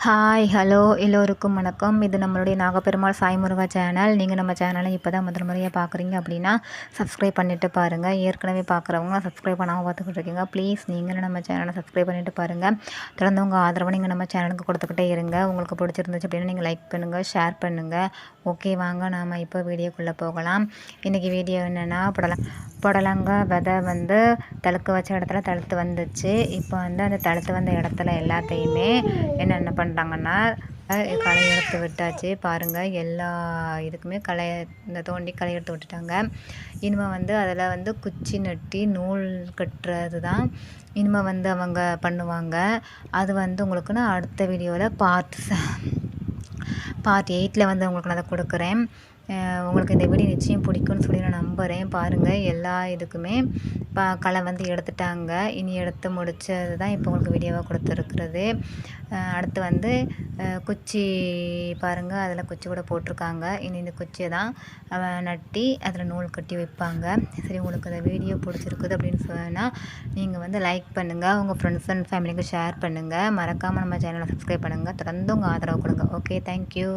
Hi hello எல்லோருக்கும் வணக்கம். இது நம்மளுடைய நாகப்பெருமாள் சாய் முருகா சேனல். நீங்கள் நம்ம சேனலை இப்போ தான் முதல் முறையாக பார்க்குறீங்க அப்படின்னா சப்ஸ்கிரைப் பண்ணிவிட்டு பாருங்கள். ஏற்கனவே பார்க்குறவங்க சப்ஸ்கிரைப் பண்ணாமல் பார்த்துக்கிட்டு இருக்கீங்க. ப்ளீஸ் நீங்களும் நம்ம சேனலை சப்ஸ்கிரைப் பண்ணிவிட்டு பாருங்கள். தொடர்ந்து உங்கள் ஆதரவை நீங்கள் நம்ம சேனலுக்கு கொடுத்துக்கிட்டே இருங்க. உங்களுக்கு பிடிச்சிருந்துச்சு அப்படின்னா நீங்கள் லைக் பண்ணுங்கள், ஷேர் பண்ணுங்கள். ஓகே, வாங்க நாம் இப்போ வீடியோக்குள்ளே போகலாம். இன்றைக்கி வீடியோ என்னென்னா புடலங்காய் விதை வந்து தழுக்க வச்ச இடத்துல தழுத்து வந்துச்சு. இப்போ வந்து அந்த தழுத்து வந்த இடத்துல எல்லாத்தையுமே என்னென்ன பண்ணுறாங்கன்னா களை எடுத்து விட்டாச்சு. பாருங்கள், எல்லா இதுக்குமே இந்த தோண்டி களை எடுத்து விட்டுட்டாங்க. இனிமேல் வந்து அதில் வந்து குச்சி நட்டி நூல் கட்டுறது தான் இனிமேல் வந்து அவங்க பண்ணுவாங்க. அது வந்து உங்களுக்கு நான் அடுத்த வீடியோவில் பார்ட் 8 வந்து உங்களுக்கு நான் அதை கொடுக்குறேன். உங்களுக்கு இந்த வீடியோ நிச்சயம் பிடிக்கும்னு சொல்லி நான் நம்புகிறேன். பாருங்கள், எல்லா இதுக்குமே களை வந்து எடுத்துட்டாங்க. இனி எடுத்து முடித்தது தான் இப்போ உங்களுக்கு வீடியோவாக கொடுத்துருக்குறது. அடுத்து வந்து குச்சி பாருங்கள், அதில் குச்சி கூட போட்டிருக்காங்க. இனி இந்த குச்சியை தான் நட்டி அதில் நூல் கட்டி வைப்பாங்க. சரி, உங்களுக்கு இந்த வீடியோ பிடிச்சிருக்குது அப்படின்னு சொன்னால் நீங்கள் வந்து லைக் பண்ணுங்கள், உங்கள் ஃப்ரெண்ட்ஸ் அண்ட் ஃபேமிலிக்கு ஷேர் பண்ணுங்கள். மறக்காமல் நம்ம சேனலை சப்ஸ்கிரைப் பண்ணுங்கள். தொடர்ந்து உங்கள் ஆதரவு கொடுங்க. Okay, thank you.